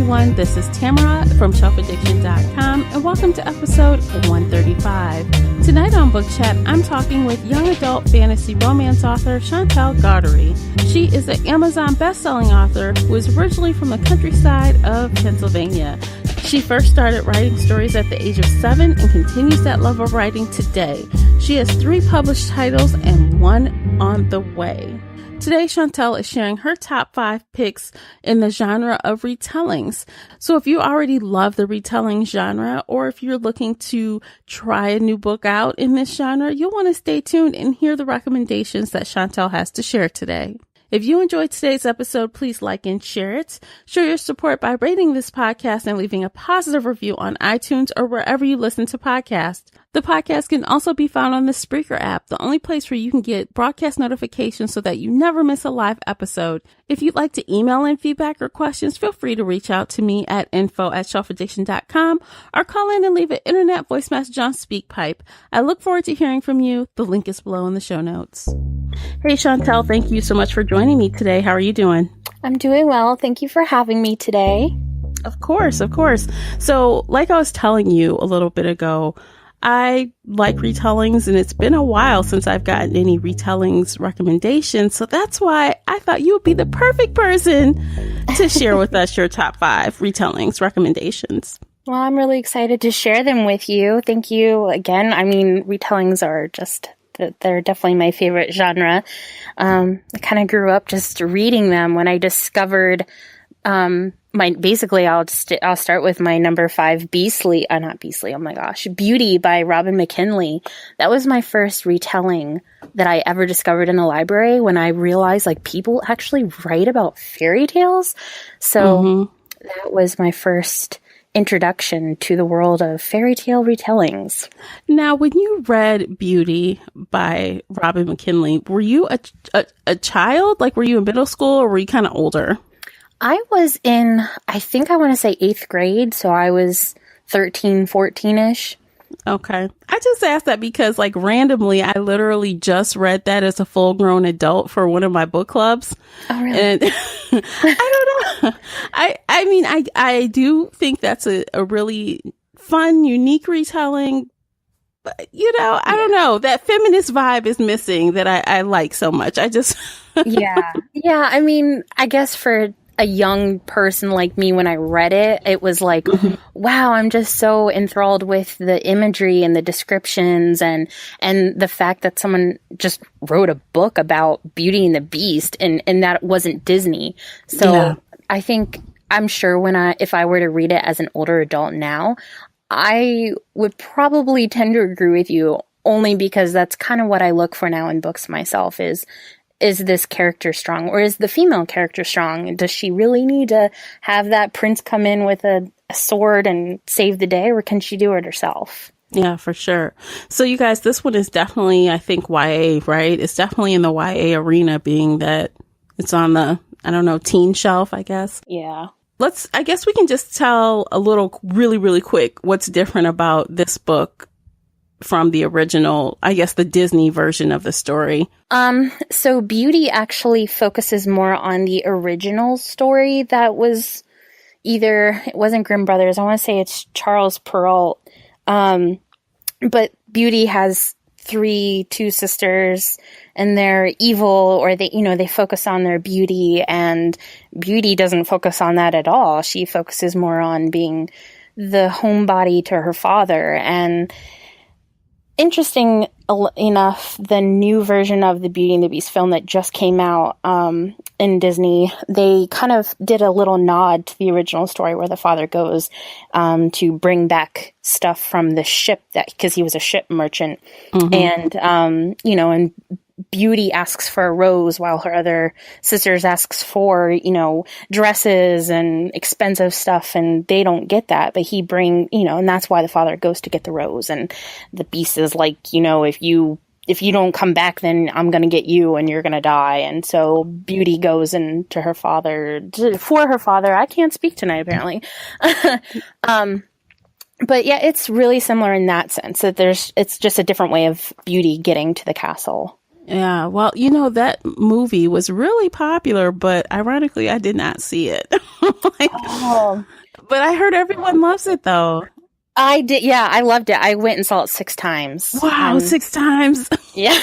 everyone. This is Tamara from shelfaddiction.com, and welcome to episode 135. Tonight on Book Chat, I'm talking with young adult fantasy romance author Chantal Gadoury. She is an Amazon best-selling author who is originally from the countryside of Pennsylvania. She first started writing stories at the age of 7 and continues that love of writing today. She has 3 published titles and 1 on the way. Today, Chantal is sharing her top 5 picks in the genre of retellings. So if you already love the retelling genre, or if you're looking to try a new book out in this genre, you'll want to stay tuned and hear the recommendations that Chantal has to share today. If you enjoyed today's episode, please like and share it. Show your support by rating this podcast and leaving a positive review on iTunes or wherever you listen to podcasts. The podcast can also be found on the Spreaker app, the only place where you can get broadcast notifications so that you never miss a live episode. If you'd like to email in feedback or questions, feel free to reach out to me at info@shelfaddiction.com or call in and leave an internet voice message on SpeakPipe. I look forward to hearing from you. The link is below in the show notes. Hey, Chantal, thank you so much for joining me today. How are you doing? I'm doing well. Thank you for having me today. Of course. So, like I was telling you a little bit ago, I like retellings, and it's been a while since I've gotten any retellings recommendations. So that's why I thought you would be the perfect person to share with us your top 5 retellings recommendations. Well, I'm really excited to share them with you. Thank you again. I mean, retellings are they're definitely my favorite genre. I kind of grew up just reading them when I discovered I'll start with my number 5, Beauty by Robin McKinley. That was my first retelling that I ever discovered in the library when I realized like people actually write about fairy tales. So that was my first introduction to the world of fairy tale retellings. Now, when you read Beauty by Robin McKinley, were you a child? Like, were you in middle school or were you kind of older? I was in, I think I want to say 8th grade, so I was 13, 14-ish. Okay. I just asked that because, like, randomly, I literally just read that as a full-grown adult for one of my book clubs. Oh, really? And I don't know. I mean, I do think that's a really fun, unique retelling. But, I don't know. That feminist vibe is missing that I like so much. I just... Yeah. I mean, I guess for a young person like me, when I read it, it was like, wow, I'm just so enthralled with the imagery and the descriptions and the fact that someone just wrote a book about Beauty and the Beast and that it wasn't Disney. So yeah. I'm sure if I were to read it as an older adult now, I would probably tend to agree with you, only because that's kind of what I look for now in books myself is this character strong, or is the female character strong? Does she really need to have that prince come in with a sword and save the day, or can she do it herself? Yeah, for sure. So you guys, this one is definitely, I think, YA, right? It's definitely in the YA arena, being that it's on the, teen shelf, I guess. Yeah. I guess we can just tell a little really, really quick what's different about this book from the original, I guess, the Disney version of the story. So Beauty actually focuses more on the original story that was it wasn't Grimm Brothers. I want to say it's Charles Perrault. But Beauty has 2 sisters, and they're evil, or they focus on their beauty, and Beauty doesn't focus on that at all. She focuses more on being the homebody to her father. And interesting enough, the new version of the Beauty and the Beast film that just came out in Disney, they kind of did a little nod to the original story where the father goes to bring back stuff from the ship, because he was a ship merchant. And, and Beauty asks for a rose while her other sisters asks for, dresses and expensive stuff, and they don't get that, but and that's why the father goes to get the rose. And the Beast is like, if you don't come back, then I'm going to get you and you're going to die. And so Beauty goes for her father. I can't speak tonight, apparently. But yeah, it's really similar in that sense that it's just a different way of Beauty getting to the castle. Yeah, well, that movie was really popular, but ironically, I did not see it. Like, Oh, but I heard everyone loves it though. I did. Yeah, I loved it. I went and saw it 6 times. Wow, 6 times. Yeah,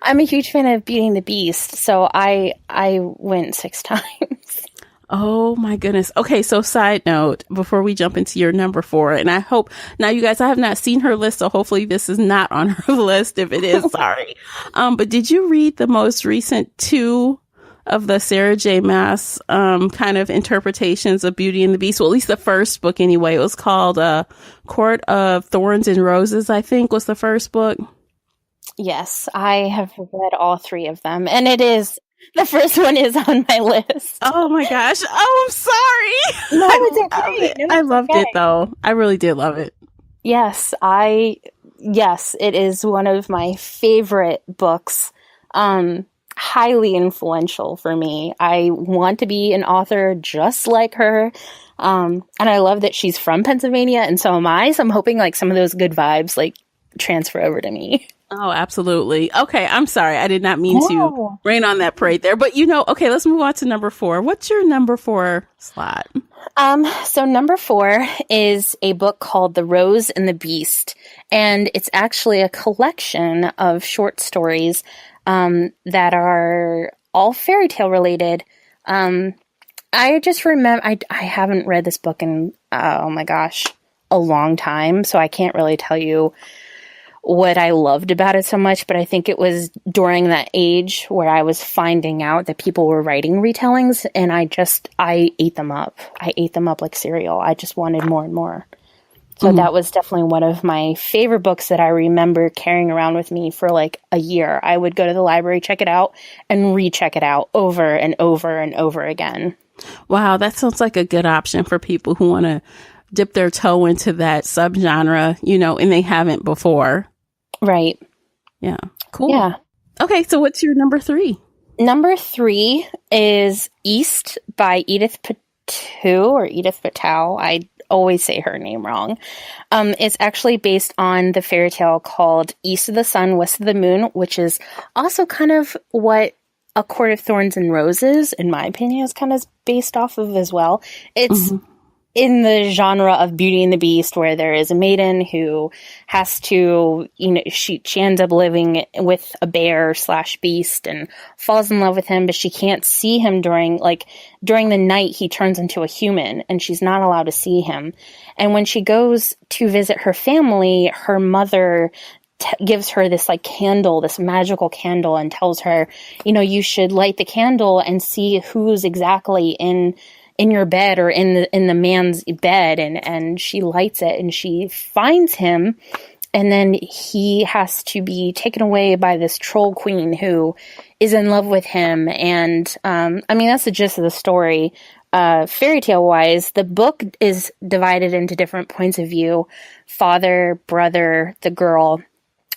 I'm a huge fan of Beauty and the Beast, so I went 6 times. Oh my goodness. Okay, so side note, before we jump into your number 4, and I hope now you guys, I have not seen her list, so hopefully this is not on her list. If it is, sorry. But did you read the most recent 2 of the Sarah J. Maas kind of interpretations of Beauty and the Beast? Well, at least the first book anyway. It was called Court of Thorns and Roses, I think was the first book. Yes, I have read all 3 of them, and the first one is on my list. Oh my gosh. Oh, I'm sorry. No, it's okay. No, I loved it though. I really did love it. Yes, it is one of my favorite books. Highly influential for me. I want to be an author just like her. And I love that she's from Pennsylvania, and so am I. So I'm hoping like some of those good vibes like transfer over to me. Oh, absolutely. Okay, I'm sorry. I did not mean to rain on that parade there. But okay, let's move on to number 4. What's your number 4 slot? So number 4 is a book called The Rose and the Beast. And it's actually a collection of short stories that are all fairy tale related. I just remember, I haven't read this book in, oh my gosh, a long time. So I can't really tell you what I loved about it so much, but I think it was during that age where I was finding out that people were writing retellings, and I ate them up. I ate them up like cereal. I just wanted more and more. So that was definitely one of my favorite books that I remember carrying around with me for like a year. I would go to the library, check it out, and recheck it out over and over and over again. Wow, that sounds like a good option for people who want to dip their toe into that subgenre, and they haven't before. Right. Yeah. Cool. Yeah. Okay, so what's your number 3? Number 3 is East by Edith Patel. I always say her name wrong. It's actually based on the fairy tale called East of the Sun, West of the Moon, which is also kind of what A Court of Thorns and Roses, in my opinion, is kind of based off of as well. It's in the genre of Beauty and the Beast, where there is a maiden who has to, she ends up living with a bear / beast and falls in love with him, but she can't see him during the night. He turns into a human and she's not allowed to see him. And when she goes to visit her family, her mother gives her this candle, this magical candle, and tells her, you should light the candle and see who's exactly in your bed or in the man's bed, and she lights it and she finds him, and then he has to be taken away by this troll queen who is in love with him. And that's the gist of the story. Fairy tale wise, the book is divided into different points of view: father, brother, the girl,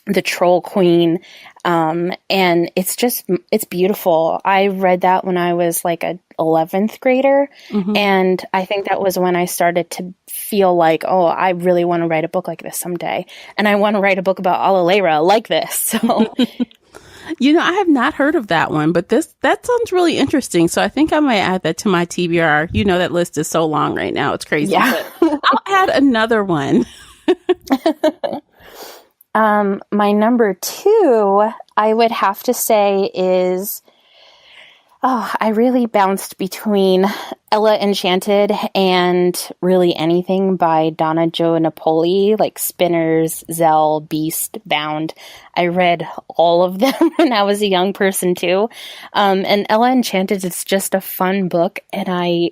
the troll queen. And it's beautiful. I read that when I was like a 11th grader. And I think that was when I started to feel like, oh, I really want to write a book like this someday. And I want to write a book about Allerleirauh like this. So, I have not heard of that one, but that sounds really interesting. So I think I might add that to my TBR. That list is so long right now. It's crazy. Yeah. I'll add another one. My number 2, I would have to say is, I really bounced between Ella Enchanted and Really Anything by Donna Jo Napoli, like Spinners, Zell, Beast, Bound. I read all of them when I was a young person too. And Ella Enchanted is just a fun book. And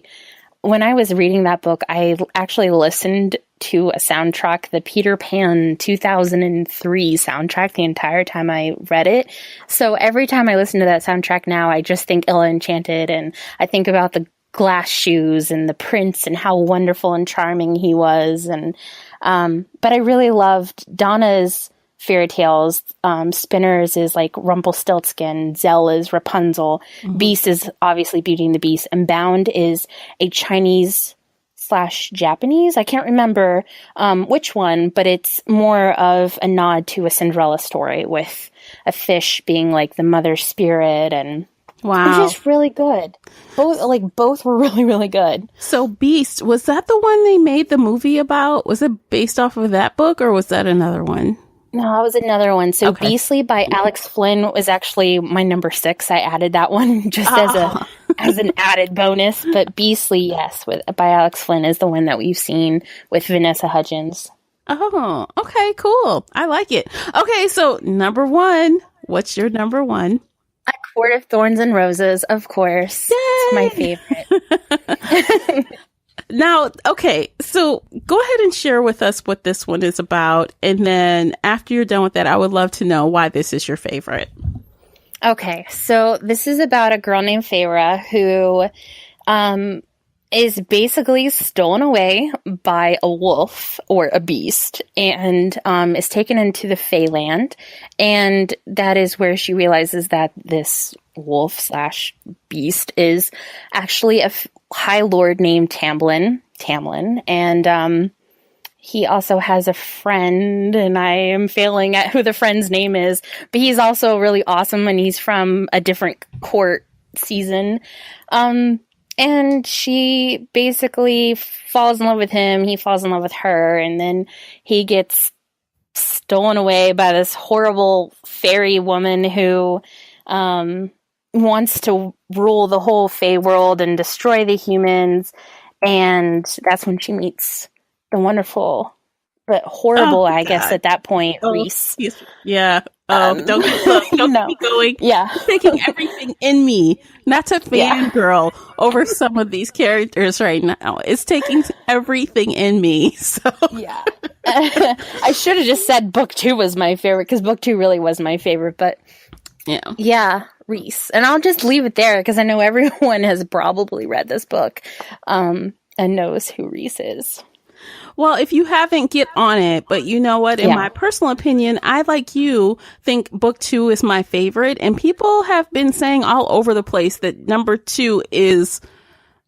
when I was reading that book, I actually listened to a soundtrack, the Peter Pan 2003 soundtrack, the entire time I read it. So every time I listen to that soundtrack now, I just think Ella Enchanted, and I think about the glass shoes and the prince and how wonderful and charming he was. And but I really loved Donna's fairy tales. Spinners is like Rumpelstiltskin, Zell is Rapunzel, Beast is obviously Beauty and the Beast, and Bound is a Chinese slash Japanese. I can't remember which one, but it's more of a nod to a Cinderella story with a fish being like the mother spirit, and wow, it's just really good. Both were really, really good. So Beast, was that the one they made the movie about? Was it based off of that book, or was that another one? No, that was another one. So Okay. Beastly by Alex Flynn was actually my number 6. I added that one just as an added bonus. But Beastly, yes, by Alex Flynn is the one that we've seen with Vanessa Hudgens. Oh, okay, cool. I like it. Okay, so number 1. What's your number 1? A Court of Thorns and Roses, of course. Yay! It's my favorite. Now, okay, so go ahead and share with us what this one is about. And then after you're done with that, I would love to know why this is your favorite. Okay, so this is about a girl named Feyre who is basically stolen away by a wolf or a beast and is taken into the Feyland. And that is where she realizes that this wolf slash beast is actually a high lord named Tamlin. And he also has a friend, and I am failing at who the friend's name is, but he's also really awesome, and he's from a different court season. And she basically falls in love with him. He falls in love with her. And then he gets stolen away by this horrible fairy woman who wants to rule the whole Fey world and destroy the humans. And that's when she meets the wonderful but horrible, I guess, at that point, Rhys. Yeah. Don't keep going. Yeah. Taking everything in me, not to fangirl over some of these characters right now. It's taking everything in me. So yeah. I should have just said book 2 was my favorite, because book 2 really was my favorite, but yeah, Rhys. And I'll just leave it there because I know everyone has probably read this book and knows who Rhys is. Well, if you haven't, get on it. But you know what? In my personal opinion, I, like you, think book 2 is my favorite. And people have been saying all over the place that number 2 is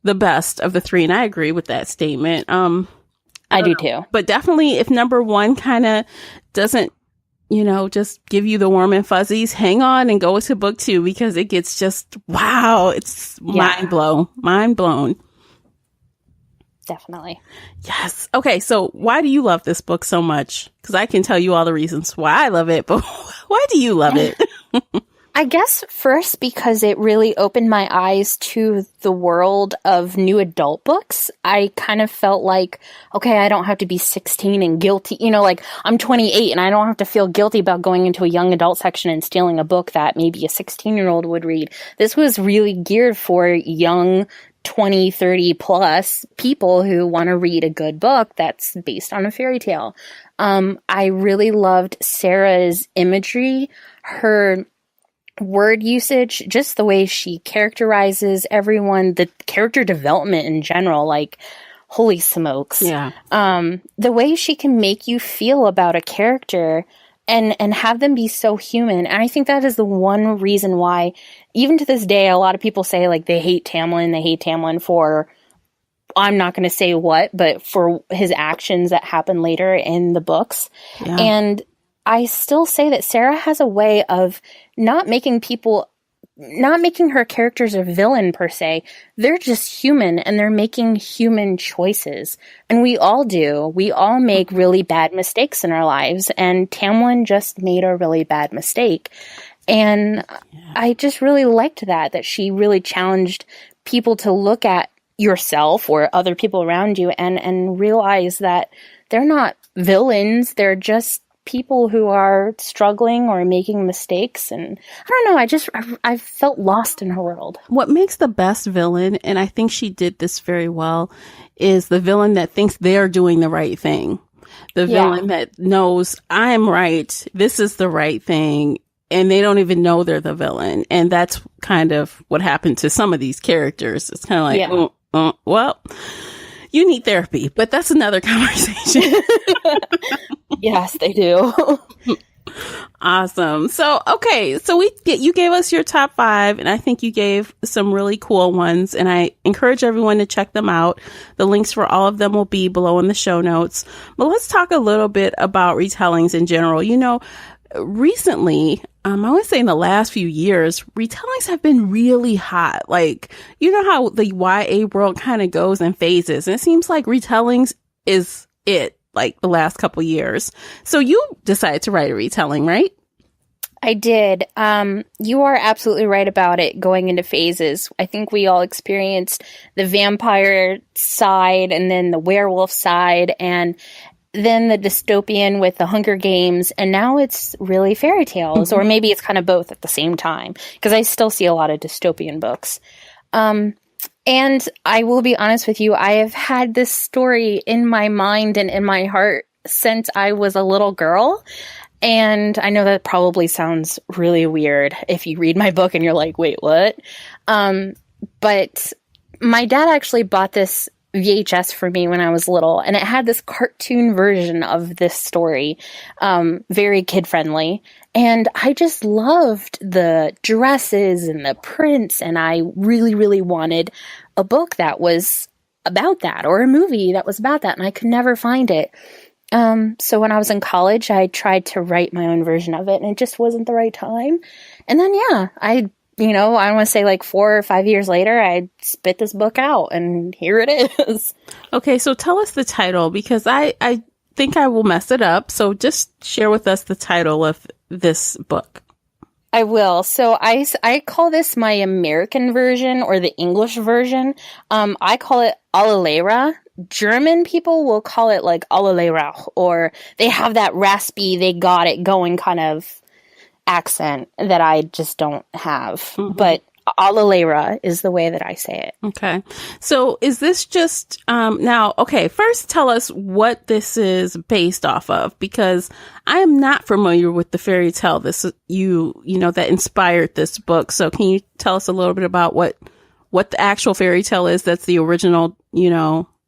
the best of the 3. And I agree with that statement. I do too. But definitely if number 1 kind of doesn't, just give you the warm and fuzzies, hang on and go to book 2, because it gets just, wow, it's mind blown. Definitely. Yes. Okay. So why do you love this book so much? Because I can tell you all the reasons why I love it, but why do you love it? I guess first because it really opened my eyes to the world of new adult books. I kind of felt like, okay, I don't have to be 16 and guilty. Like I'm 28 and I don't have to feel guilty about going into a young adult section and stealing a book that maybe a 16-year-old would read. This was really geared for young 20, 30 plus people who want to read a good book that's based on a fairy tale. I really loved Sarah's imagery, her word usage, just the way she characterizes everyone, the character development in general, like, holy smokes. Yeah. The way she can make you feel about a character and have them be so human. And I think that is the one reason why, even to this day, a lot of people say, like, they hate Tamlin for, I'm not going to say what, but for his actions that happen later in the books. Yeah. And I still say that Sarah has a way of not making her characters a villain per se. They're just human, and they're making human choices. And we all do. We all make really bad mistakes in our lives. And Tamlin just made a really bad mistake. And I just really liked that she really challenged people to look at yourself or other people around you and realize that they're not villains. They're just people who are struggling or making mistakes. And I don't know, I felt lost in her world. What makes the best villain, and I think she did this very well, is the villain that thinks they're doing the right thing. The villain that knows, I'm right, this is the right thing, and they don't even know they're the villain. And that's kind of what happened to some of these characters. It's kind of like, well, you need therapy, but that's another conversation. Yes, they do. Awesome. So, okay. So you gave us your top 5, and I think you gave some really cool ones, and I encourage everyone to check them out. The links for all of them will be below in the show notes. But let's talk a little bit about retellings in general. Recently, I would say in the last few years, retellings have been really hot. Like, you know how the YA world kind of goes in phases, and it seems like retellings is it, like the last couple years. So you decided to write a retelling, right? I did. You are absolutely right about it going into phases. I think we all experienced the vampire side and then the werewolf side and then the dystopian with the Hunger Games. And now it's really fairy tales, or maybe it's kind of both at the same time, because I still see a lot of dystopian books. And I will be honest with you, I have had this story in my mind and in my heart since I was a little girl. And I know that probably sounds really weird if you read my book and you're like, wait, what? But my dad actually bought this VHS for me when I was little, and it had this cartoon version of this story, very kid-friendly. And I just loved the dresses and the prints, and I really, really wanted a book that was about that, or a movie that was about that, and I could never find it. So when I was in college, I tried to write my own version of it, and it just wasn't the right time. And then, I want to say like 4 or 5 years later, I spit this book out, and here it is. Okay, so tell us the title, because I think I will mess it up. So just share with us the title of this book. I will. So I call this my American version, or the English version. I call it Allerleirauh. German people will call it like Allerleirauh, or they have that raspy, they got it going kind of accent that I just don't have. Mm-hmm. But Allerleirauh is the way that I say it. Okay. So is this just, first tell us what this is based off of, because I am not familiar with the fairy tale that inspired this book. So can you tell us a little bit about what the actual fairy tale is that's the original,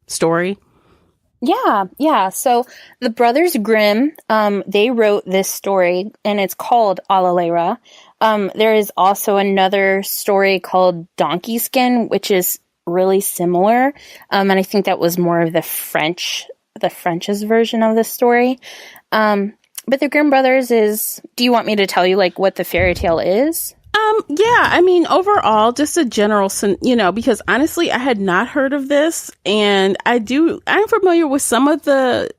story? Yeah. So the Brothers Grimm, they wrote this story, and it's called Allerleirauh. There is also another story called Donkey Skin, which is really similar. And I think that was more of the French's version of the story. But the Grimm brothers do you want me to tell you like what the fairy tale is? Overall, just a general, because honestly, I had not heard of this, and I'm familiar with some of the,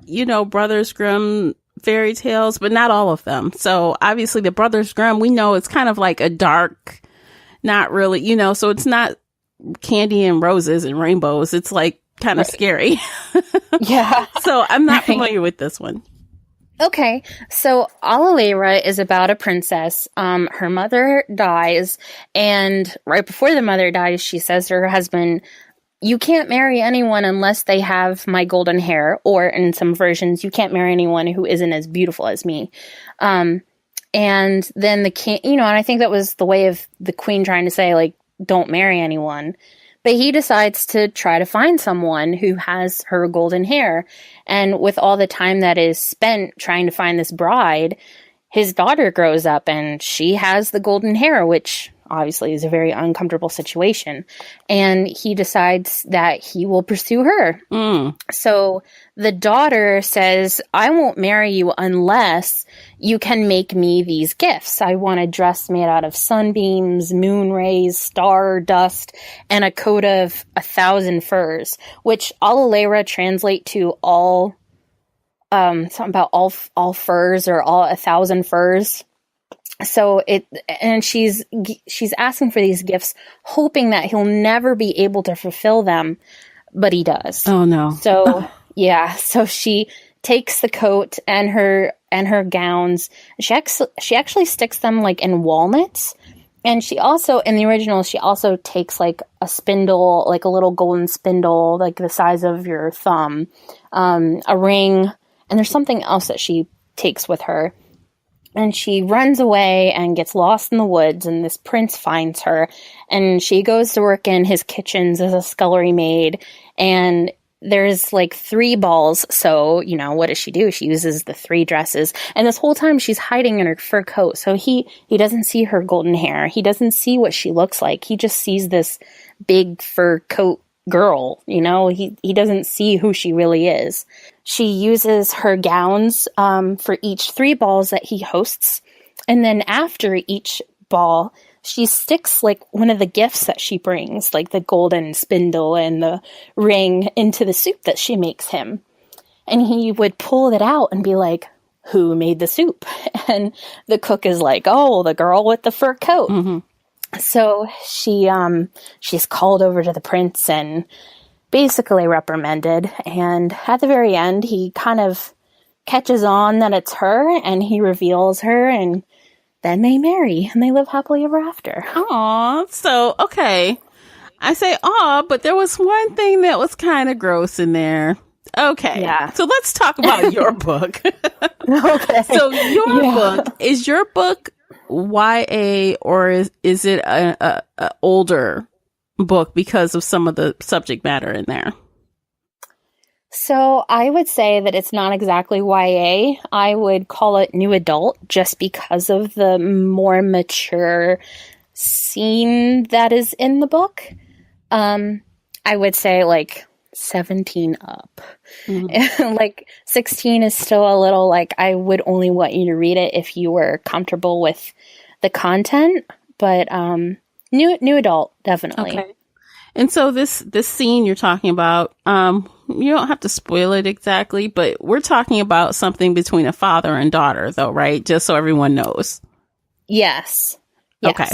Brothers Grimm fairy tales, but not all of them. So obviously the Brothers Grimm, we know it's kind of like a dark, not really, so it's not candy and roses and rainbows. It's like kind of scary. Yeah. So I'm not familiar with this one. Okay, so Allerleirauh is about a princess. Her mother dies, and right before the mother dies, she says to her husband, "You can't marry anyone unless they have my golden hair," or in some versions, "You can't marry anyone who isn't as beautiful as me." And then the king, and I think that was the way of the queen trying to say, like, don't marry anyone. But he decides to try to find someone who has her golden hair. And with all the time that is spent trying to find this bride, his daughter grows up and she has the golden hair, which obviously is a very uncomfortable situation. And he decides that he will pursue her. So the daughter says, "I won't marry you unless you can make me these gifts. I want a dress made out of sunbeams, moon rays, star dust, and a coat of 1,000 furs," which Allerleirauh translate to all, something about all furs, or all 1,000 furs. So she's asking for these gifts, hoping that he'll never be able to fulfill them, but he does. Oh no. So so she takes the coat and her gowns. She actually sticks them like in walnuts. And she also, in the original, she also takes like a spindle, like a little golden spindle, like the size of your thumb, a ring, and there's something else that she takes with her. And she runs away and gets lost in the woods, and this prince finds her, and she goes to work in his kitchens as a scullery maid, and there's like 3 balls. So, what does she do? She uses the 3 dresses. And this whole time she's hiding in her fur coat. So he doesn't see her golden hair. He doesn't see what she looks like. He just sees this big fur coat girl. He doesn't see who she really is. She uses her gowns for each 3 balls that he hosts. And then after each ball, she sticks like one of the gifts that she brings, like the golden spindle and the ring, into the soup that she makes him. And he would pull it out and be like, who made the soup? And the cook is like, oh, the girl with the fur coat. Mm-hmm. So she's called over to the prince and basically reprimanded. And at the very end, he kind of catches on that it's her, and he reveals her, and then they marry and they live happily ever after. Aw, so, okay. I say aw, but there was one thing that was kind of gross in there. Okay. Yeah. So let's talk about your book. Okay. So is your book YA, or is it a older book because of some of the subject matter in there? So I would say that it's not exactly YA. I would call it new adult just because of the more mature scene that is in the book. I would say like 17 up. Mm-hmm. Like 16 is still a little like, I would only want you to read it if you were comfortable with the content, but new adult, definitely. Okay. And so this scene you're talking about, you don't have to spoil it exactly, but we're talking about something between a father and daughter, though, right? Just so everyone knows. Yes. Okay.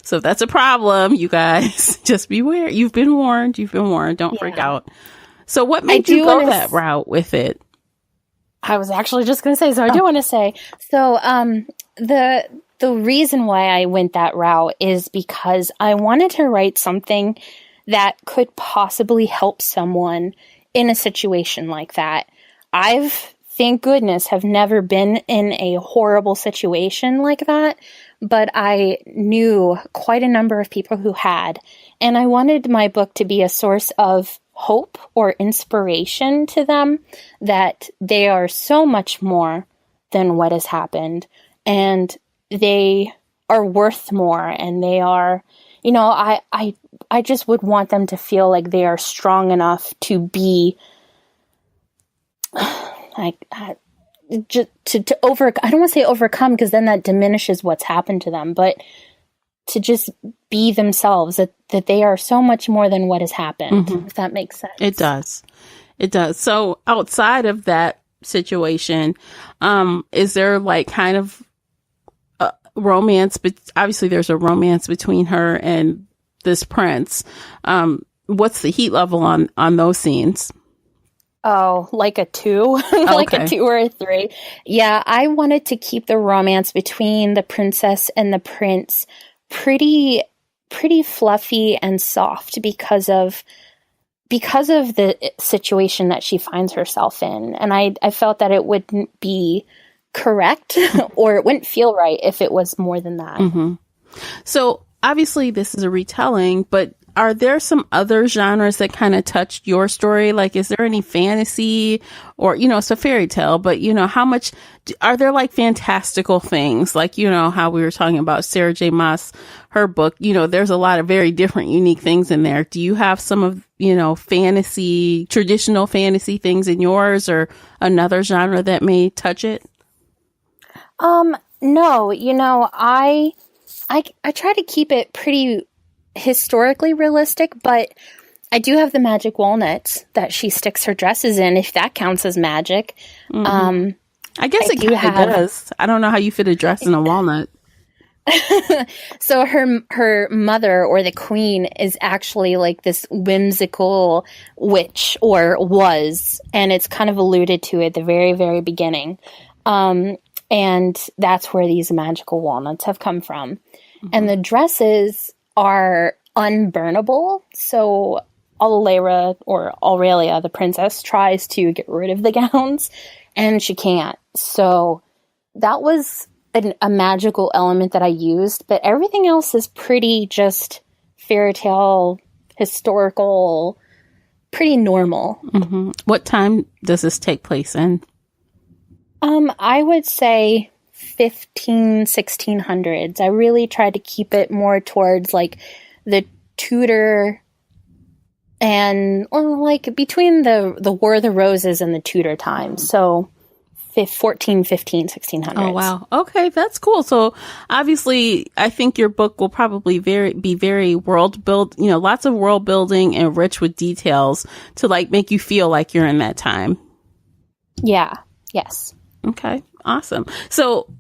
So if that's a problem, you guys, just beware. You've been warned. Don't freak out. So what made you go that route with it? I was actually just going to say, so I do want to say, so the reason why I went that route is because I wanted to write something that could possibly help someone in a situation like that. Thank goodness, have never been in a horrible situation like that, but I knew quite a number of people who had, and I wanted my book to be a source of hope or inspiration to them, that they are so much more than what has happened, and they are worth more, and they are, I just would want them to feel like they are strong enough to be to over, I don't want to say overcome, because then that diminishes what's happened to them, but to just be themselves, that they are so much more than what has happened, if that makes sense. It does. So outside of that situation, is there like kind of romance, but obviously there's a romance between her and this prince. What's the heat level on those scenes? Oh, like a 2, like a 2 or a 3. Yeah, I wanted to keep the romance between the princess and the prince pretty fluffy and soft because of the situation that she finds herself in. And I felt that it wouldn't be correct or it wouldn't feel right if it was more than that. Mm-hmm. So obviously this is a retelling, but are there some other genres that kind of touched your story? Like, is there any fantasy or, it's a fairy tale, but, how much are there like fantastical things? Like, how we were talking about Sarah J. Maas, her book, there's a lot of very different, unique things in there. Do you have some of, fantasy, traditional fantasy things in yours, or another genre that may touch it? No, I try to keep it pretty historically realistic, but I do have the magic walnuts that she sticks her dresses in, if that counts as magic. Mm-hmm. I guess it kind of does. I don't know how you fit a dress in a walnut. So her mother, or the queen, is actually like this whimsical witch, or was, and it's kind of alluded to at the very, very beginning. And that's where these magical walnuts have come from. Mm-hmm. And the dresses are unburnable. So Allerleirauh, or Aurelia, the princess, tries to get rid of the gowns, and she can't. So that was a magical element that I used, but everything else is pretty just fairy tale, historical, pretty normal. Mm-hmm. What time does this take place in? I would say 1600s. I really tried to keep it more towards like the Tudor and like between the War of the Roses and the Tudor times. So 1600s. Oh, wow. Okay, that's cool. So obviously, I think your book will probably be very lots of world building and rich with details to like make you feel like you're in that time. Yeah. Yes. Okay, awesome. So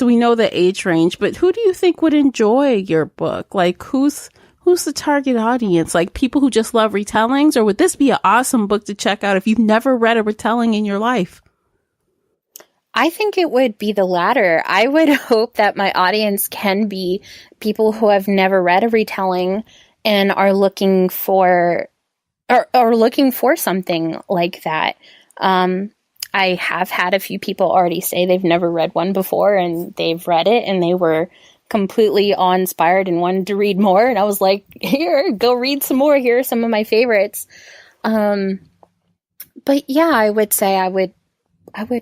we know the age range, but who do you think would enjoy your book? Like, who's the target audience? Like, people who just love retellings, or would this be an awesome book to check out if you've never read a retelling in your life? I think it would be the latter. I would hope that my audience can be people who have never read a retelling and are looking for something like that. I have had a few people already say they've never read one before, and they've read it and they were completely awe-inspired and wanted to read more. And I was like, here, go read some more. Here are some of my favorites. But yeah, I would say I would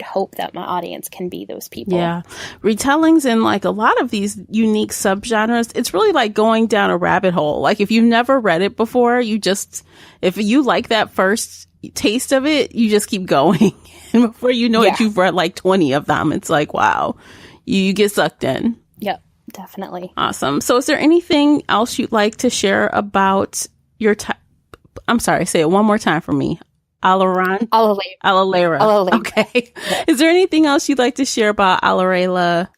hope that my audience can be those people. Yeah. Retellings in like a lot of these unique subgenres, it's really like going down a rabbit hole. Like if you've never read it before, if you like that first taste of it, you just keep going. And before you know it, you've read like 20 of them. It's like, wow, you get sucked in. Yep, definitely. Awesome. So is there anything else you'd like to share about your I'm sorry, say it one more time for me. Allerleirauh. Okay. Yeah. Is there anything else you'd like to share about Allerleirauh?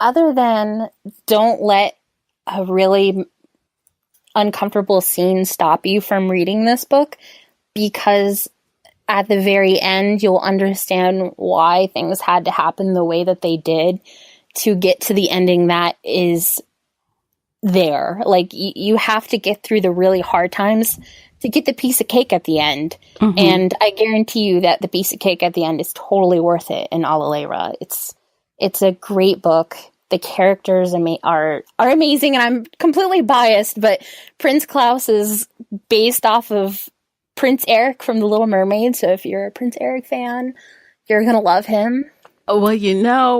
Other than don't let a really uncomfortable scene stop you from reading this book, because at the very end, you'll understand why things had to happen the way that they did to get to the ending that is there. Like, you have to get through the really hard times to get the piece of cake at the end. Mm-hmm. And I guarantee you that the piece of cake at the end is totally worth it in Allerleirauh. It's a great book. The characters are amazing, and I'm completely biased, but Prince Klaus is based off of Prince Eric from The Little Mermaid, so if you're a Prince Eric fan, you're going to love him. Well,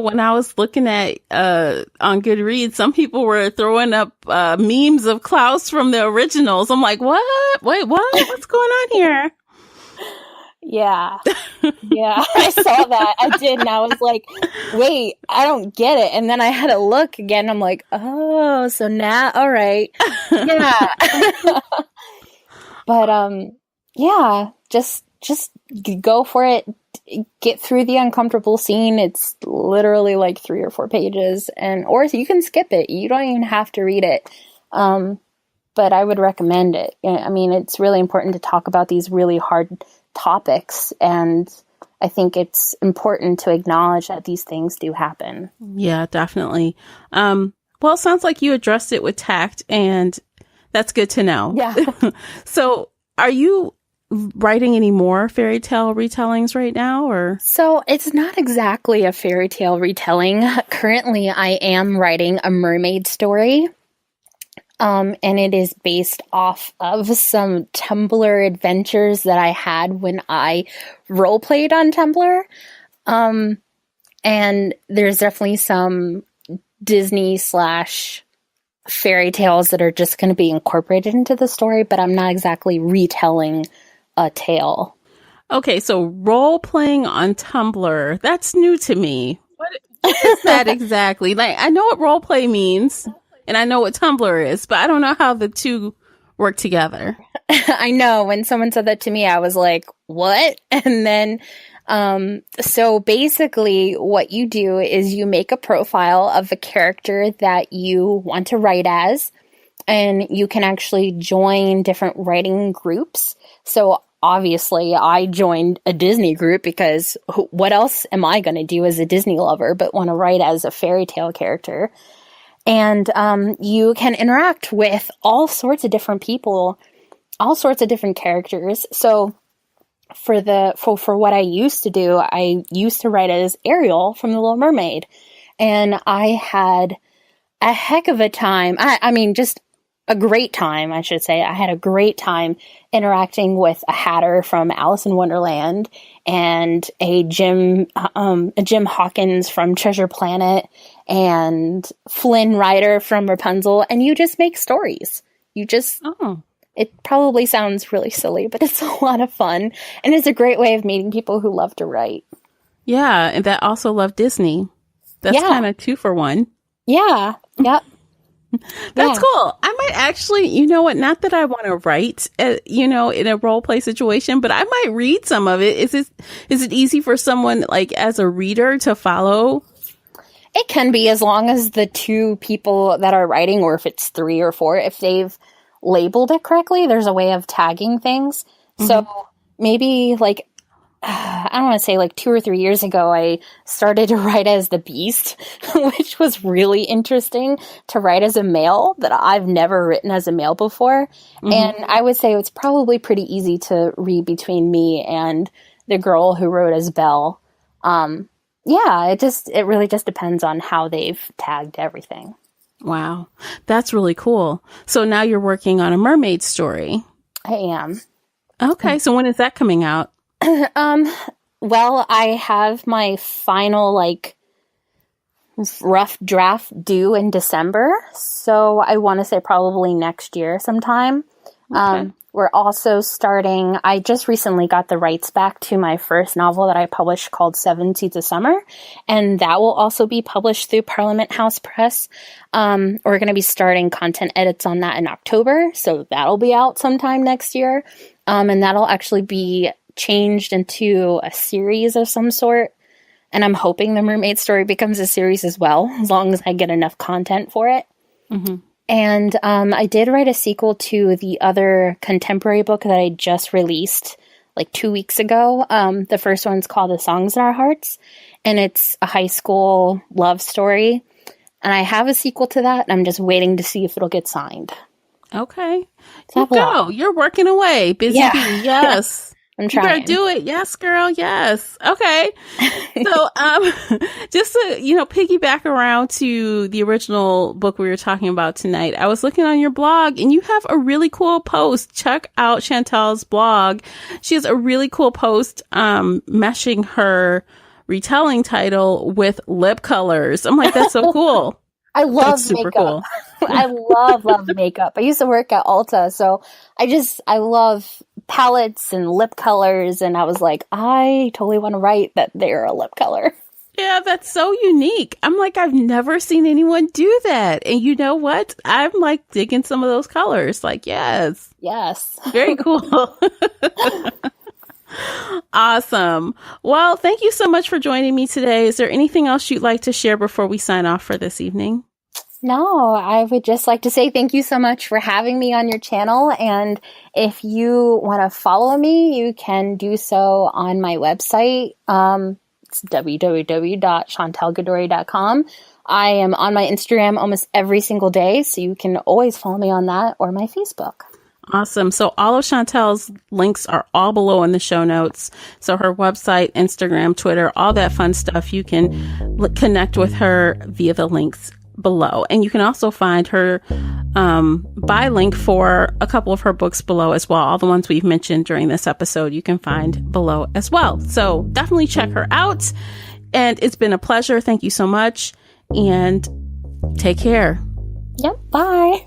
when I was looking at on Goodreads, some people were throwing up memes of Klaus from the originals. I'm like, what? Wait, what? What's going on here? Yeah. Yeah, I saw that. I did, and I was like, wait, I don't get it. And then I had to look again. I'm like, oh, so now, all right. Yeah. But, yeah, just go for it. Get through the uncomfortable scene. It's literally like 3 or 4 pages, or you can skip it. You don't even have to read it. But I would recommend it. I mean, it's really important to talk about these really hard topics, and I think it's important to acknowledge that these things do happen. Yeah, definitely. Well, it sounds like you addressed it with tact, and that's good to know. Yeah. So are you writing any more fairy tale retellings right now, or? So it's not exactly a fairy tale retelling. Currently, I am writing a mermaid story. And it is based off of some Tumblr adventures that I had when I roleplayed on Tumblr. And there's definitely some Disney / fairy tales that are just going to be incorporated into the story, but I'm not exactly retelling a tale. Okay, so role-playing on Tumblr, that's new to me. What is that exactly? Like, I know what role-play means. And I know what Tumblr is, but I don't know how the two work together. I know. When someone said that to me, I was like, what? And then, so basically what you do is you make a profile of a character that you want to write as, and you can actually join different writing groups. So obviously I joined a Disney group because what else am I going to do as a Disney lover but want to write as a fairy tale character? And you can interact with all sorts of different people, all sorts of different characters. So for what I used to do, I used to write as Ariel from The Little Mermaid. And I had a heck of a time. I mean, just a great time, I should say. I had a great time interacting with a Hatter from Alice in Wonderland and a Jim Hawkins from Treasure Planet and Flynn Rider from Rapunzel, and you just make stories. It probably sounds really silly, but it's a lot of fun, and it's a great way of meeting people who love to write. Yeah, and that also love Disney. That's kind of 2 for 1. Yeah, yep. That's cool. I might actually, you know what, not that I want to write, in a role play situation, but I might read some of it. Is it easy for someone, like, as a reader to follow? It can be, as long as the 2 people that are writing, or if it's 3 or 4, if they've labeled it correctly, there's a way of tagging things. Mm-hmm. So maybe, like, I don't want to say, like, 2 or 3 years ago, I started to write as the Beast, which was really interesting to write as a male, that I've never written as a male before. Mm-hmm. And I would say it's probably pretty easy to read between me and the girl who wrote as Belle. It really just depends on how they've tagged everything. Wow. That's really cool. So now you're working on a mermaid story. I am. Okay. So when is that coming out? Well, I have my final, like, rough draft due in December. So I want to say probably next year sometime. Okay. We're also starting, I just recently got the rights back to my first novel that I published called 7 Seeds of Summer. And that will also be published through Parliament House Press. We're going to be starting content edits on that in October. So that'll be out sometime next year. And that'll actually be changed into a series of some sort. And I'm hoping the Mermaid story becomes a series as well, as long as I get enough content for it. Mm-hmm. And I did write a sequel to the other contemporary book that I just released like 2 weeks ago. The first one's called The Songs in Our Hearts, and it's a high school love story. And I have a sequel to that, and I'm just waiting to see if it'll get signed. Okay. You go. You're working away. Busy bee. Yes. I'm trying. You better do it. Yes, girl. Yes. Okay. So, just to, piggyback around to the original book we were talking about tonight, I was looking on your blog and you have a really cool post. Check out Chantal's blog. She has a really cool post, meshing her retelling title with lip colors. I'm like, that's so cool. I love makeup. Cool. I love makeup. I used to work at Ulta, so I love palettes and lip colors, and I was like, I totally want to write that they're a lip color. Yeah, that's so unique. I'm like, I've never seen anyone do that. And you know what? I'm like digging some of those colors. Like, yes. Yes. Very cool. Awesome. Well, thank you so much for joining me today. Is there anything else you'd like to share before we sign off for this evening? No, I would just like to say thank you so much for having me on your channel. And if you want to follow me, you can do so on my website. It's www.chantalgadoury.com. I am on my Instagram almost every single day, so you can always follow me on that, or my Facebook. Awesome. So all of Chantal's links are all below in the show notes. So her website, Instagram, Twitter, all that fun stuff, you can connect with her via the links below. And you can also find her buy link for a couple of her books below as well. All the ones we've mentioned during this episode, you can find below as well. So definitely check her out. And it's been a pleasure. Thank you so much. And take care. Yep. Bye.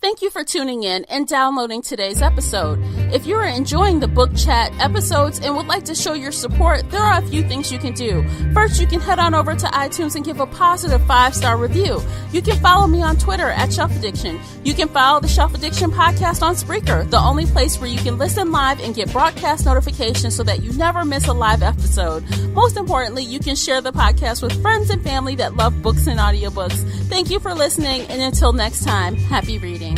Thank you for tuning in and downloading today's episode. If you are enjoying the book chat episodes and would like to show your support, there are a few things you can do. First, you can head on over to iTunes and give a positive 5-star review. You can follow me on Twitter at Shelf Addiction. You can follow the Shelf Addiction podcast on Spreaker, the only place where you can listen live and get broadcast notifications so that you never miss a live episode. Most importantly, you can share the podcast with friends and family that love books and audiobooks. Thank you for listening, and until next time, happy reading.